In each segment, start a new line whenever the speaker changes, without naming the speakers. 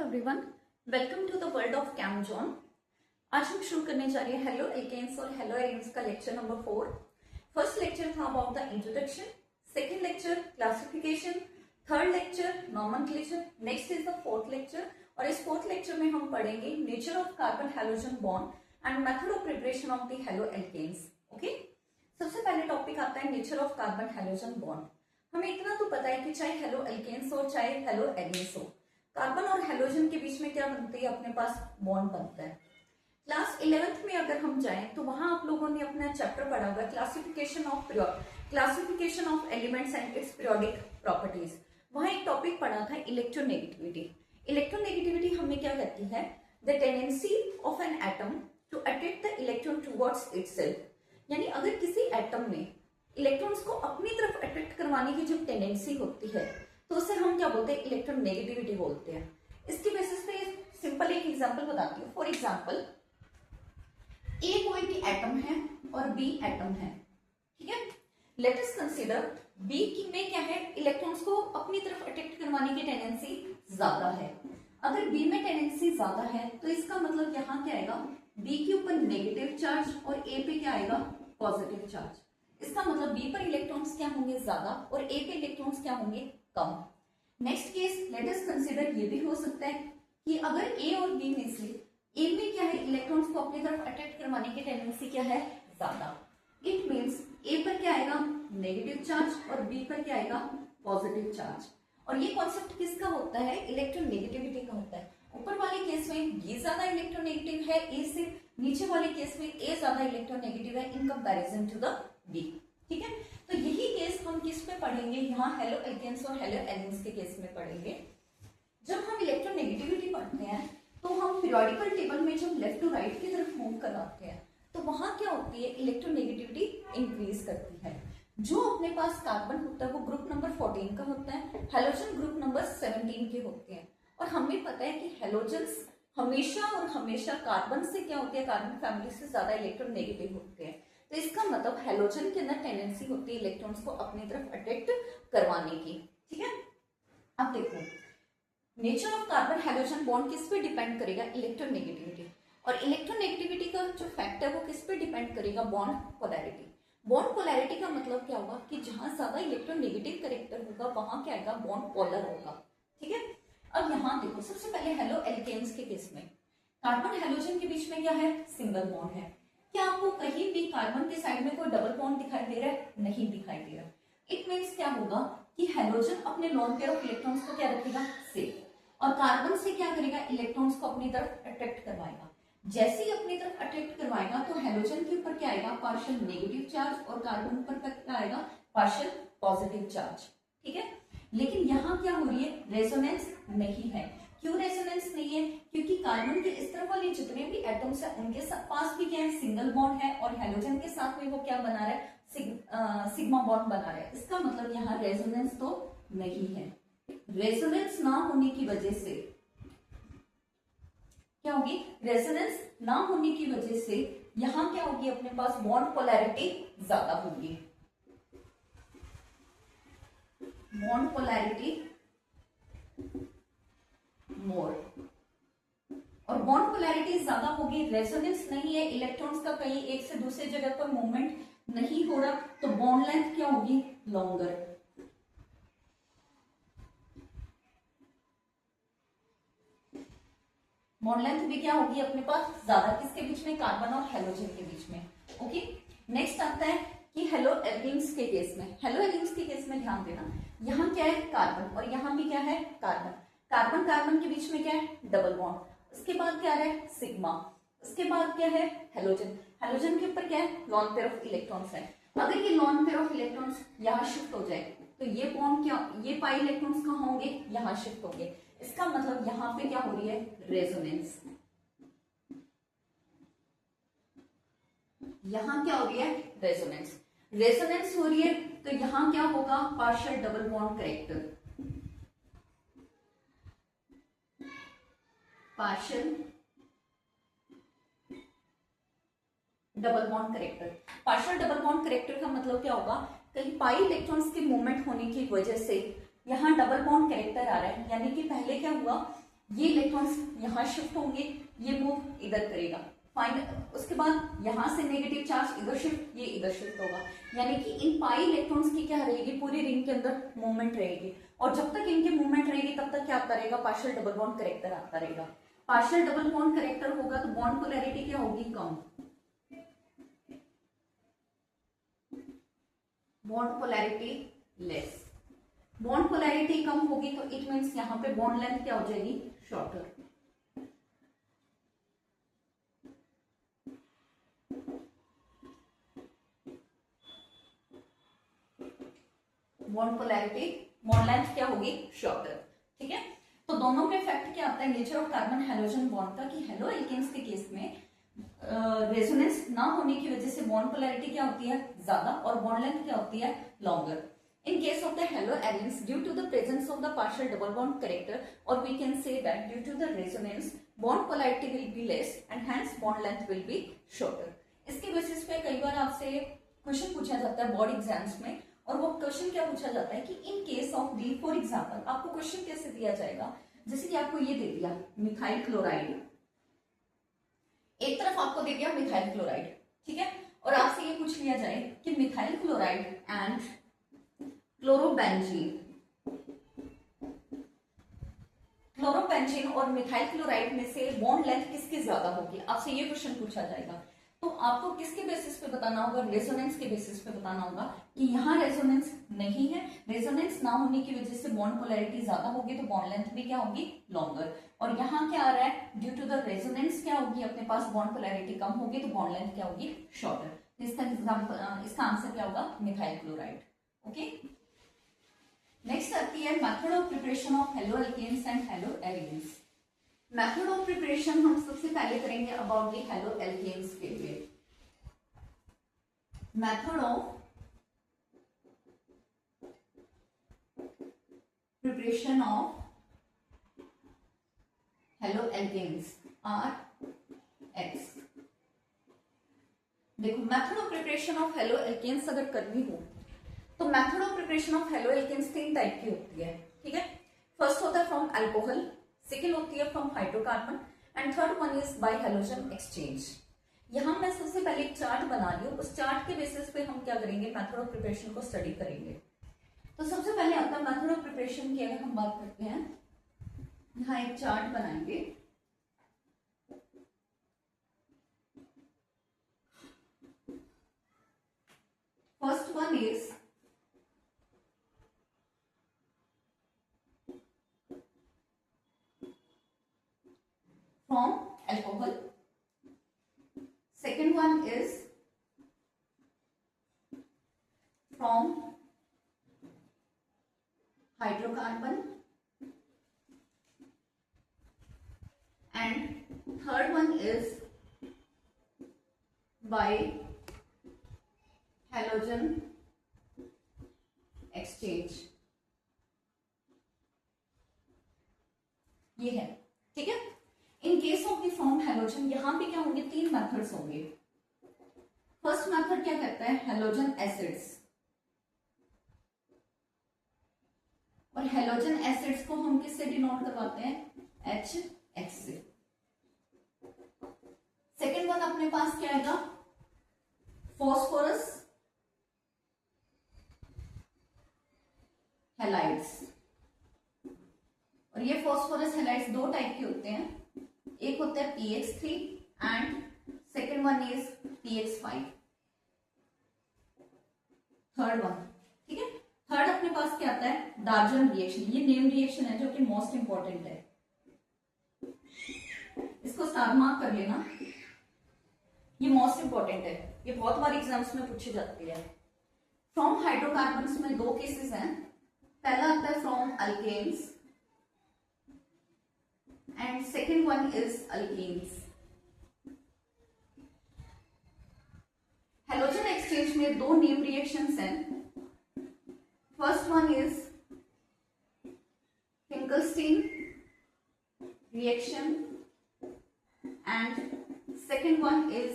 Everyone, welcome to the world of Chemzone. आज हम शुरू करने जा रहे हैं हेलो एल्केन्स और हेलो एरीन्स का लेक्चर नंबर 4। फर्स्ट लेक्चर था about the introduction, second lecture classification, third lecture nomenclature, next is the fourth lecture. और इस फोर्थ लेक्चर में हम पढ़ेंगे nature of carbon halogen bond and method of preparation of the haloalkanes. Okay, सबसे पहले topic आता है nature of carbon halogen bond. हमें इतना तो पता है कि चाहे हेलो एल्केन्स हो चाहे हेलो एरीन्स हो, कार्बन और हेलोजन के बीच में क्या बनती है, अपने पास बॉन्ड बनता है। क्लास 11th में अगर हम जाएं तो वहां आप लोगों ने अपना चैप्टर पढ़ा होगा classification of elements and it's periodic properties. वहां एक टॉपिक पढ़ा था इलेक्ट्रोनेगेटिविटी। इलेक्ट्रोनेगेटिविटी हमें क्या कहती है, the tendency of an atom to attract the electron towards itself. यानी अगर किसी एटम में इलेक्ट्रॉन्स को अपनी तरफ अट्रैक्ट करवाने की जो टेंडेंसी होती है तो उसे हम क्या बोलते हैं, इलेक्ट्रोनेगेटिविटी बोलते हैं। इसकी बेसिस पे सिंपल एक एग्जांपल बताती हूँ। फॉर एग्जांपल, ए कोई भी एटम है और बी एटम है, ठीक है। लेट अस कंसीडर बी की में क्या है, इलेक्ट्रॉन्स को अपनी तरफ अट्रैक्ट करवाने की टेंडेंसी ज्यादा है। अगर बी में टेंडेंसी ज्यादा है तो इसका मतलब यहाँ क्या आएगा, बी के ऊपर नेगेटिव चार्ज और ए पे क्या आएगा, पॉजिटिव चार्ज। इसका मतलब बी पर इलेक्ट्रॉन्स क्या होंगे, ज्यादा, और ए पे इलेक्ट्रॉन्स क्या होंगे, कम। Next case let us consider, ये भी हो सकता है कि अगर ए और बी में से ए में क्या है, इलेक्ट्रॉन्स को अपनी तरफ अट्रैक्ट करवाने की टेंडेंसी क्या है, ज्यादा। इट मींस ए पर क्या आएगा, नेगेटिव चार्ज, और बी पर क्या आएगा, पॉजिटिव चार्ज। और ये कॉन्सेप्ट किसका होता है, इलेक्ट्रोनेगेटिविटी का होता है। ऊपर वाले केस में बी ज्यादा इलेक्ट्रोनेगेटिव है ए से, नीचे वाले केस में ए ज्यादा इलेक्ट्रोनेगेटिव है in comparison to the B, ठीक है। तो यही केस हम किस पे पढ़ेंगे, यहाँ हेलो एल्केन्स और हेलो एरीन्स के केस में पढ़ेंगे। जब हम इलेक्ट्रोनेगेटिविटी पढ़ते हैं तो हम पीरियोडिकल टेबल में जब लेफ्ट टू राइट की तरफ मूव कराते हैं तो वहां क्या होती है, इलेक्ट्रोनेगेटिविटी इंक्रीज करती है। जो अपने पास कार्बन होता है वो ग्रुप नंबर 14 का होता है, हेलोजन ग्रुप नंबर 17 के होते हैं। और हमें पता है कि हेलोजन्स हमेशा और हमेशा कार्बन से क्या होती है, कार्बन फैमिली से ज्यादा इलेक्ट्रोनेगेटिव होते हैं। तो इसका मतलब हेलोजन के अंदर टेंडेंसी होती है इलेक्ट्रॉन्स को अपनी तरफ अट्रैक्ट करवाने की, ठीक है। अब देखो, nature of carbon halogen bond किस पे डिपेंड करेगा, इलेक्ट्रोनेगेटिविटी। और इलेक्ट्रोनेगेटिविटी का जो फैक्ट है वो किस पे डिपेंड करेगा, बॉन्ड पोलैरिटी। बॉन्ड पोलैरिटी का मतलब क्या होगा कि जहां ज्यादा इलेक्ट्रोनेगेटिव कैरेक्टर होगा वहां क्या आएगा, बॉन्ड पोलर होगा, ठीक है। अब यहाँ देखो, सबसे पहले हेलो एल्केन्स के केस में कार्बन हेलोजन के बीच में क्या है, सिंगल बॉन्ड है। क्या आपको कहीं भी कार्बन के साइड में कोई डबल बॉन्ड दिखाई दे रहा है, नहीं दिखाई दे रहा। इट मींस क्या होगा कि हेलोजन अपने लोन पेयर ऑफ इलेक्ट्रॉन्स को क्या रखेगा, सेफ, और कार्बन से क्या करेगा, इलेक्ट्रॉन्स को अपनी तरफ अट्रैक्ट करवाएगा। जैसे ही अपनी तरफ अट्रैक्ट करवाएगा तो हेलोजन के ऊपर क्या आएगा, पार्शियल नेगेटिव चार्ज, और कार्बन पर क्या आएगा, पार्शियल पॉजिटिव चार्ज, ठीक है। लेकिन यहाँ क्या हो रही है, रेजोनेंस नहीं है। क्यों रेजोनेंस नहीं है, क्योंकि कार्बन के इस तरफ वाले जितने भी एटम्स है उनके पास भी क्या है, सिंगल बॉन्ड है, और हेलोजन के साथ में वो क्या बना रहा है, सिग्मा बॉन्ड बना रहा है। इसका मतलब यहाँ रेजोनेंस तो नहीं है। रेजोनेंस ना होने की वजह से क्या होगी, रेजोनेंस ना होने की वजह से यहाँ क्या होगी, अपने पास बॉन्ड पोलैरिटी ज्यादा होगी, बॉन्ड पोलैरिटी मोर। और बॉन्ड पोलैरिटी ज्यादा होगी, रेजोनेंस नहीं है, इलेक्ट्रॉन्स का कहीं एक से दूसरे जगह पर मूवमेंट नहीं हो रहा, तो बॉन्ड लेंथ क्या होगी, लॉन्गर। बॉन्ड लेंथ भी क्या होगी अपने पास ज्यादा, किसके बीच में, कार्बन और हेलोजन के बीच में। ओके, नेक्स्ट आता है कि हेलो एरीन्स के केस में। हेलो एरीन्स के केस में ध्यान देना, यहाँ क्या है, कार्बन, और यहाँ भी क्या है, कार्बन। कार्बन कार्बन के बीच में क्या है, डबल बॉन्ड, उसके बाद क्या है, सिग्मा, उसके बाद क्या है, हेलोजन। हेलोजन के ऊपर क्या है, लॉन पेयर ऑफ इलेक्ट्रॉन्स है। अगर ये लॉन पेयर ऑफ इलेक्ट्रॉन्स यहाँ शिफ्ट हो जाए तो ये बॉन्ड क्या, ये पाई इलेक्ट्रॉन्स कहाँ होंगे, यहाँ शिफ्ट होंगे। इसका मतलब यहाँ पे क्या हो रही है, रेजोनेंस। यहाँ क्या हो रही है, रेजोनेंस। रेजोनेंस हो रही है तो यहाँ क्या होगा, partial double bond character, partial double bond character. Partial double bond character का मतलब क्या होगा, कहीं पाई इलेक्ट्रॉन्स के मूवमेंट होने की वजह से यहाँ डबल बॉन्ड कैरेक्टर आ रहा है। यानी कि पहले क्या हुआ, ये इलेक्ट्रॉन्स यहाँ शिफ्ट होंगे, ये मूव इधर करेगा। फाइनल उसके बाद यहाँ से नेगेटिव चार्ज इधर शिफ्ट, ये इधर शिफ्ट होगा, यानी कि इन पाई इलेक्ट्रॉन्स की क्या रहेगी, पूरी रिंग के अंदर मूवमेंट रहेगी। और जब तक इनकी मूवमेंट रहेगी तब तक क्या आता रहेगा, पार्शियल डबल बॉन्ड करेक्टर आता रहेगा। पार्शियल डबल बॉन्ड करेक्टर होगा तो बॉन्ड पोलैरिटी क्या होगी, कम, bond polarity less. Bond polarity कम होगी तो इट मीन्स यहाँ पे बॉन्ड लेंथ क्या हो जाएगी, shorter. Bond polarity, bond length क्या होगी, शॉर्टर। ठीक है, तो दोनों में इफेक्ट क्या आता है, nature of carbon halogen bond का, कि हेलो एल्केन्स के केस में रेजोनेंस ना होने की वजह से बॉन्ड पोलैरिटी क्या होती है, ज्यादा, और बॉन्ड लेंथ क्या होती है, longer. In case of the halo arenes, due to the presence of the partial double bond character, or we can say that due to the resonance, bond polarity will be less and hence bond length will be shorter. इसके basis पे कई बार आपसे question पूछा जाता है board exams में, और वो क्वेश्चन क्या पूछा जाता है कि इन case of the, for example आपको क्वेश्चन कैसे दिया जाएगा, जैसे कि आपको ये दे दिया मिथाइल क्लोराइड, एक तरफ आपको दे दिया मिथाइल क्लोराइड, ठीक है, और आपसे ये पूछ लिया जाए कि methyl chloride and chlorobenzene, chlorobenzene और मिथाइल क्लोराइड में से बॉन्ड लेंथ किसकी ज्यादा होगी, आपसे ये क्वेश्चन पूछा जाएगा। तो आपको किसके बेसिस पे बताना होगा, रेजोनेंस के बेसिस पे बताना होगा कि यहाँ रेजोनेंस नहीं है, रेजोनेंस ना होने की वजह से बॉन्ड पोलैरिटी ज्यादा होगी तो बॉन्ड लेंथ भी क्या होगी, लॉन्गर। और यहाँ क्या आ रहा है, ड्यू टू द रेजोनेंस क्या होगी, अपने पास बॉन्ड पोलैरिटी कम होगी तो बॉन्ड लेंथ क्या होगी, शॉर्टर। इसका एग्जाम्पल, इसका आंसर क्या होगा, मिथाइल क्लोराइड। ओके, नेक्स्ट आती है method of preparation of haloalkanes and haloarenes. Method of preparation हम सबसे पहले करेंगे अबाउट दी हेलो एल्केन्स के लिए। Method of preparation of haloalkanes RX। देखो, method of preparation of haloalkanes अगर करनी हो तो method of preparation of haloalkanes 3 type की होती है, ठीक है। फर्स्ट होता है फ्रॉम अल्कोहल, सेकेंड होती है from hydrocarbon, and third one is by halogen exchange. यहां मैं सबसे पहले एक चार्ट बना रही हूँ, उस चार्ट के बेसिस पे हम क्या करेंगे, मेथड ऑफ प्रिपरेशन को स्टडी करेंगे। तो सबसे पहले आता है मेथड ऑफ प्रिपरेशन की, अगर हम बात करते हैं, यहाँ एक चार्ट बनाएंगे। First one is from alcohol, second one is from hydrocarbon, and third one is by halogen exchange। ये है, ठीक है। In case of the from halogen, यहां पे क्या होंगे, 3 मेथड्स होंगे। फर्स्ट मेथड क्या कहता है, हेलोजन एसिड्स, और हेलोजन एसिड्स को हम किससे डिनोट करवाते हैं, HX से। सेकेंड वन अपने पास क्या आएगा, फॉस्फोरस हैलाइड्स, और ये फॉस्फोरस हैलाइड्स 2 टाइप के होते हैं, एक होता है PX3 and second one is PX5, third one, ठीक है। थर्ड अपने पास क्या आता है, डार्जन रिएक्शन, ये नेम रिएक्शन है जो कि मोस्ट इंपॉर्टेंट है, इसको स्टार मार्क कर लेना, ये मोस्ट इंपॉर्टेंट है, ये बहुत बार एग्जाम्स में पूछी जाती है। फ्रॉम हाइड्रोकार्बन्स में 2 केसेस हैं, पहला आता है from alkanes and second one is alkenes। Halogen exchange में 2 नेम रिएक्शंस हैं। First one is Finkelstein reaction and second one is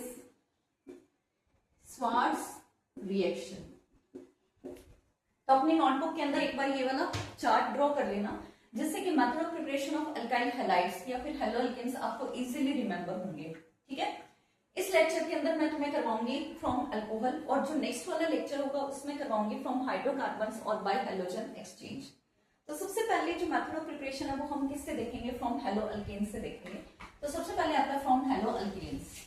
Swarts reaction. तो अपनी नोटबुक के अंदर एक बार ये वाला चार्ट ड्रॉ कर लेना, जिससे कि method of preparation of alkyl halides या फिर हेलो अल्केन्स आपको इजीली रिमेंबर होंगे। ठीक है, इस लेक्चर के अंदर मैं तुम्हें करवाऊंगी फ्रॉम अल्कोहल, और जो नेक्स्ट वाला लेक्चर होगा उसमें करवाऊंगी फ्रॉम हाइड्रोकार्बन्स और बाय हैलोजन एक्सचेंज। तो सबसे पहले जो मेथड ऑफ प्रिपरेशन है वो हम किससे देखेंगे, फ्रॉम हेलो अल्केन्स से देखेंगे। तो सबसे पहले आता है from haloalkanes.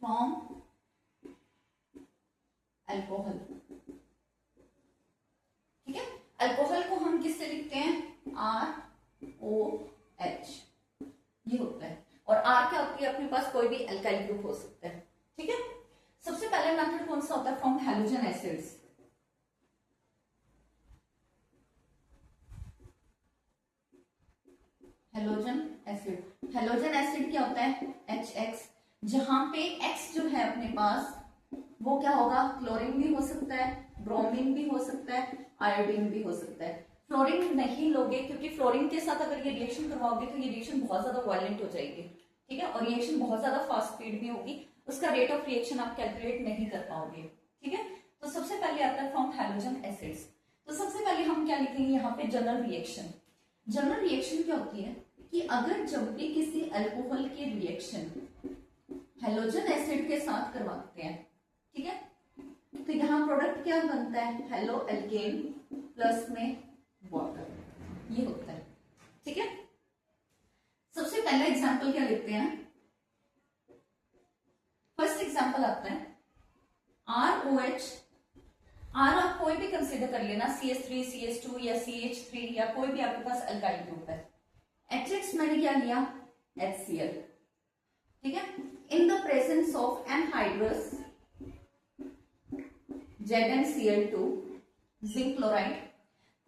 From alcohol, ठीक है, अल्कोहल को हम किससे लिखते हैं, ROH, ये होता है। और R क्या होती है, अपने पास कोई भी अल्काइल ग्रुप हो सकता है। ठीक है, सबसे पहले मेथड कौन सा होता है, from halogen acids. Halogen acid, halogen acid क्या होता है, HX, जहां पे X जो है अपने पास वो क्या होगा, क्लोरीन भी हो सकता है, ब्रोमीन भी हो सकता है, आयोडीन भी हो सकता है। फ्लोरीन नहीं लोगे क्योंकि फ्लोरीन के साथ अगर ये रिएक्शन करवाओगे तो ये रिएक्शन बहुत ज्यादा वायलेंट हो जाएगी। ठीक है, और रिएक्शन बहुत ज्यादा फास्ट स्पीड भी होगी, उसका रेट ऑफ रिएक्शन आप कैलकुलेट नहीं कर पाओगे। ठीक है, तो सबसे पहले आता है फ्रॉम हैलोजन एसिड्स। तो सबसे पहले हम क्या लिखेंगे यहाँ पे, जनरल रिएक्शन। जनरल रिएक्शन क्या होती है कि अगर जब भी किसी अल्कोहल की रिएक्शन हैलोजन एसिड के साथ करवाते हैं, ठीक है, तो यहाँ प्रोडक्ट क्या बनता है, हेलो एल्केन प्लस में वाटर, ये होता है। ठीक है, सबसे पहला एग्जांपल क्या लेते हैं, फर्स्ट एग्जांपल आता है ROH। R आप कोई भी कंसीडर कर लेना, CH3, CH2 या CH3 या कोई भी आपके पास अल्काइल ग्रुप है। HX मैंने क्या लिया, HCl। ठीक है, in the presence of anhydrous ZnCl2 zinc chloride,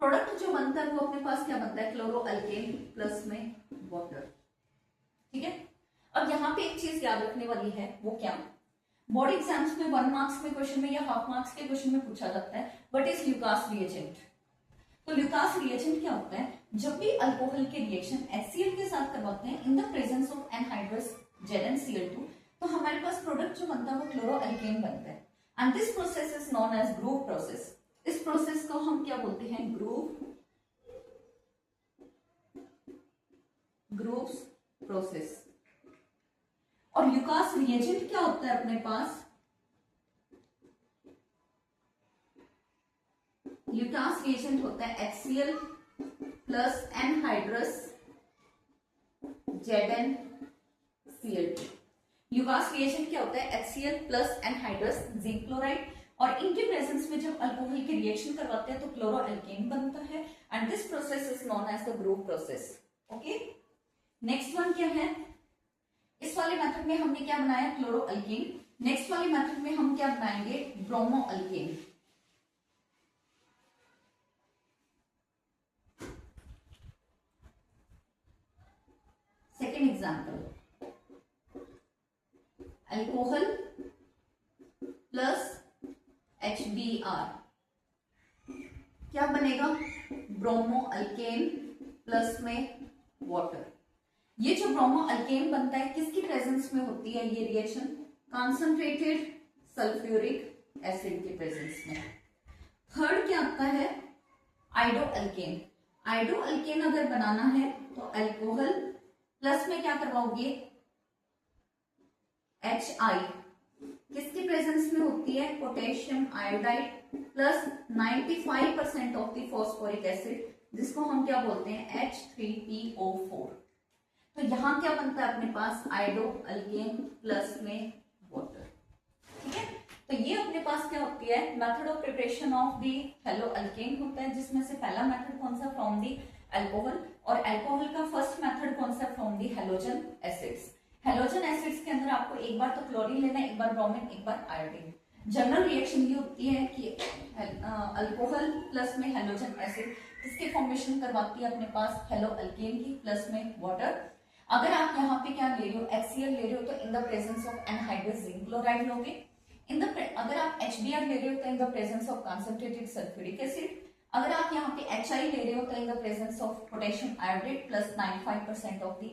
product जो बनता है वो अपने पास क्या बनता है, क्लोरो अल्केन प्लस में वाटर। ठीक है, अब यहाँ पे एक चीज याद रखने वाली है, वो क्या, बोर्ड एग्जाम्स में 1 मार्क्स में क्वेश्चन में या हाफ मार्क्स के क्वेश्चन में पूछा जाता है, व्हाट इज ल्यूकास रिएजेंट। तो ल्यूकास रिएजेंट क्या होता है, जब भी अल्कोहल के रिएक्शन HCl के साथ करवाते हैं in the presence of anhydrous ZnCl2, तो हमारे पास प्रोडक्ट जो बनता है वो क्लोरो अल्केन बनता है। And this process is known as Groves process. इस प्रोसेस को हम क्या बोलते हैं, ग्रूव्स प्रोसेस। और ल्यूकास रिएजेंट क्या होता है अपने पास, ल्यूकास रिएजेंट होता है HCl plus anhydrous ZnCl2। Lucas reagent क्या होता है, HCl plus anhydrous zinc chloride, और इनके प्रेजेंस में जब अल्कोहल की रिएक्शन करवाते हैं तो क्लोरो अल्केन बनता है। And this process is known as the Groves process. Okay, next one क्या है, इस वाले मेथड में हमने क्या बनाया, क्लोरो अल्केन। नेक्स्ट वाले मेथड में हम क्या बनाएंगे, bromoalkane. Second example, alcohol plus HBr, क्या बनेगा, ब्रोमो अल्केन प्लस में वाटर। ये जो ब्रोमो अल्केन बनता है किसकी प्रेजेंस में होती है ये रिएक्शन, कॉन्सेंट्रेटेड सल्फ्यूरिक एसिड की प्रेजेंस में। थर्ड क्या आता है, आइडो अल्केन। आइडो अल्केन अगर बनाना है तो अल्कोहल प्लस में क्या करवाओगे, HI, किसकी प्रेजेंस में होती है, potassium iodide plus 95% of the phosphoric acid, जिसको हम क्या बोलते हैं, H3PO4। तो यहां क्या बनता है अपने पास, आइडो अल्केन प्लस में वाटर। ठीक है, तो ये अपने पास क्या होती है, method of preparation of the hello alkane होता है, जिसमें से पहला मेथड कौन सा, फ्रॉम दी अल्कोहल, और अल्कोहल का फर्स्ट मेथड कौन सा, from the halogen acids. Halogen acids के अंदर आपको एक बार तो क्लोरीन लेना है, एक बार ब्रोमीन, एक बार आयोडीन। जनरल रिएक्शन ये होती है कि अल्कोहल प्लस में हेलोजन एसिड किसकी फॉर्मेशन करवाती है अपने पास, हेलो अल्केन की प्लस में वाटर। अगर आप यहाँ पे क्या ले रहे हो, HCl ले रहे हो तो in the presence of anhydrous zinc chloride लोगे। अगर आप HBr ले रहे हो तो in the presence of concentrated sulphuric acid. अगर आप यहाँ पे HI ले रहे हो तो in the presence of potassium iodate plus 95% of the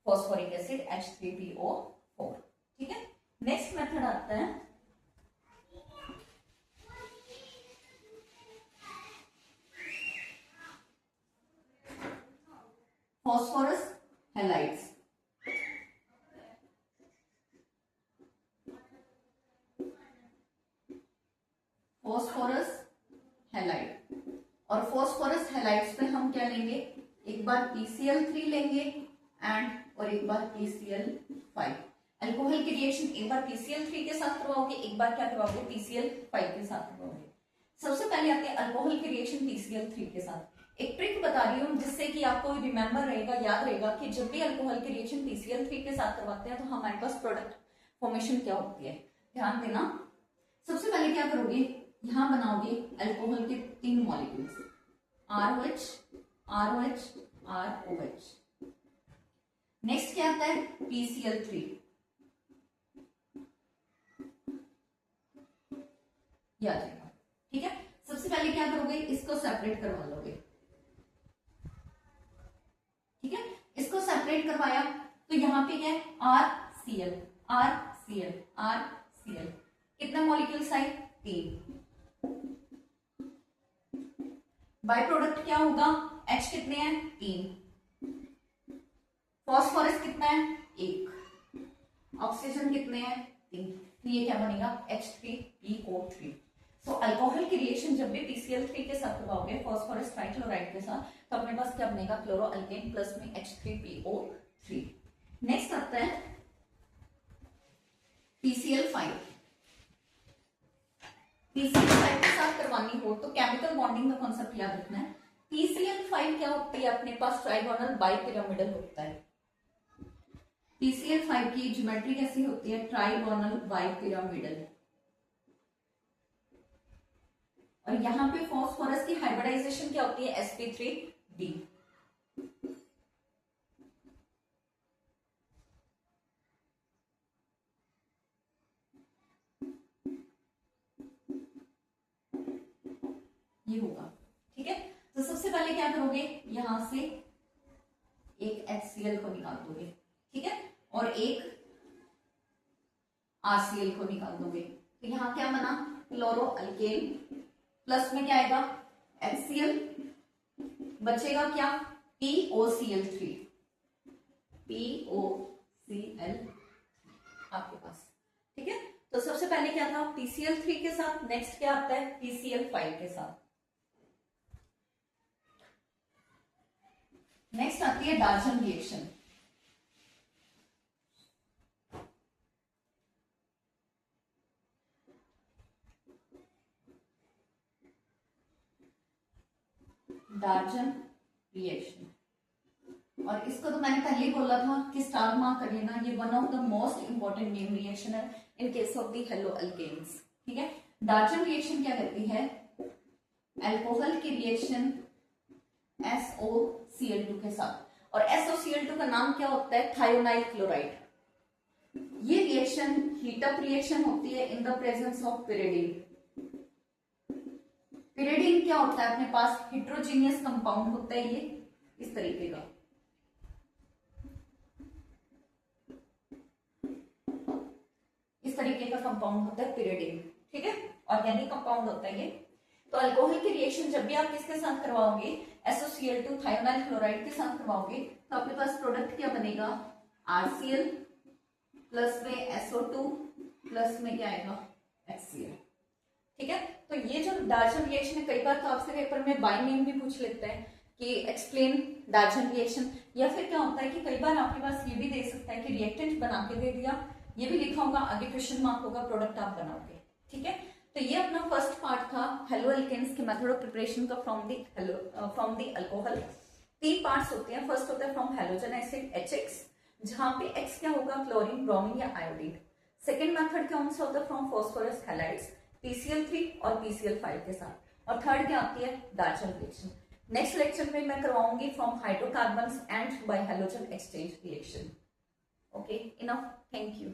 phosphoric acid H3PO4। ठीक है, नेक्स्ट मेथड आता है फॉस्फोरस हैलाइड्स। फॉस्फोरस हैलाइड, और फॉस्फोरस हैलाइड्स पे हम क्या लेंगे, एक बार PCl3 लेंगे और एक बार PCl5। अल्कोहल की रिएक्शन एक बार PCl3 के साथ करवाओगे, एक बार क्या करवाओगे, PCl5 के साथ करवाओगे। सबसे पहले आते हैं अल्कोहल की रिएक्शन PCl3 के साथ। एक ट्रिक बता रही हूँ जिससे कि आपको रिमेंबर रहेगा, याद रहेगा कि जब भी अल्कोहल की रिएक्शन PCl3 के साथ करवाते हैं तो हमारे पास प्रोडक्ट फॉर्मेशन क्या होती है, ध्यान देना। सबसे पहले क्या करोगे, यहां बनाओगे अल्कोहल के 3 molecules, ROH, ROH, ROH। Next क्या आता है, PCl3, याद रहेगा। ठीक है, सबसे पहले क्या करोगे, इसको सेपरेट करवा लोगे। ठीक है, इसको सेपरेट करवाया तो यहाँ पे क्या है, RCl, RCl, RCl। कितने मॉलिक्यूल्स आए, 3। बाय प्रोडक्ट क्या होगा, H कितने हैं, 3। फॉस्फोरस कितना है, 1। ऑक्सीजन कितने हैं, 3। तो ये क्या बनेगा, H3PO3। सो अल्कोहल की रिएक्शन जब भी PCl3 के साथ करवाओगे फॉस्फोरस ट्राइक्लोराइड के साथ, तो अपने पास क्या बनेगा, क्लोरो अल्केन प्लस में H3PO3। नेक्स्ट आता है PCl5। PCl5 के साथ करवानी हो तो केमिकल बॉन्डिंग का कॉन्सेप्ट याद रखना है। PCl5 क्या होती है, अपने पास ट्राइगोनल बाइपिरामिडल होता है। PCl5 की ज्योमेट्री कैसी होती है, ट्राइगोनल बाइपिरामिडल। और यहाँ पे फॉस्फोरस की हाइब्रिडाइजेशन क्या होती है, sp3d। ये होगा। ठीक है, तो सबसे पहले क्या करोगे, यहां से एक HCl को निकाल दोगे। ठीक है, और एक RCl को निकाल दोगे। तो यहां क्या बना, क्लोरो अल्केन प्लस में क्या आएगा, HCl, बचेगा क्या, POCl3, POCl आपके पास। ठीक है, तो सबसे पहले क्या था, PCl3 के साथ, नेक्स्ट क्या आता है, PCl5 के साथ। नेक्स्ट आती है डाल्टन रिएक्शन। डाल्टन रिएक्शन, और इसको तो मैंने पहले ही बोला था कि स्टार मार्क कर लेना, ये one of the most important name reaction है in case of the haloalkanes. ठीक है, डाल्टन रिएक्शन क्या करती है, अल्कोहल की रिएक्शन SOCl2 के साथ, और SOCl2 का नाम क्या होता है, थायोनाइल क्लोराइड। ये रिएक्शन हीटअप रिएक्शन होती है in the presence of pyridine. Pyridine क्या होता है, अपने पास हेट्रोजीनियस कंपाउंड होता है, ये इस तरीके का। इस तरीके का कंपाउंड होता है पिरिडीन। ठीक है, ऑर्गेनिक कंपाउंड होता है ये। तो अल्कोहल की रिएक्शन जब भी आप किसके साथ करवाओगे, SOCl2 थायोनाइल क्लोराइड के साथ करवाओगे, तो आपके पास प्रोडक्ट क्या बनेगा, RCl प्लस में SO2 प्लस में क्या आएगा, HCl। ठीक है, तो ये जो डाल्टन रिएक्शन है, कई बार तो आपसे पेपर में बाय नेम भी पूछ लेते हैं कि एक्सप्लेन डाल्टन रिएक्शन, या फिर क्या होता है कि कई बार आपके पास ये भी दे सकता है कि रिएक्टेंट बना के दे दिया, ये भी लिखा होगा, आगे क्वेश्चन मार्क होगा, प्रोडक्ट आप बनाओगे। ठीक है, तो ये अपना फर्स्ट पार्ट था हेलो अल्केन्स के मेथड ऑफ प्रिपरेशन का फ्रॉम द अल्कोहल। 3 पार्ट्स होते हैं। फर्स्ट होता है फ्रॉम हेलोजन एसिड HX, जहां पे X क्या होगा, क्लोरीन, ब्रोमीन या आयोडीन। सेकेंड मेथड कौन सा होता है, फ्रॉम फॉस्फोरस हैलाइड्स, PCl3 और PCl5 के साथ। और थर्ड क्या आती है, डाल्टन रिएक्शन। नेक्स्ट लेक्चर में मैं करवाऊंगी from hydrocarbons and by halogen exchange reaction. Okay, enough, thank you.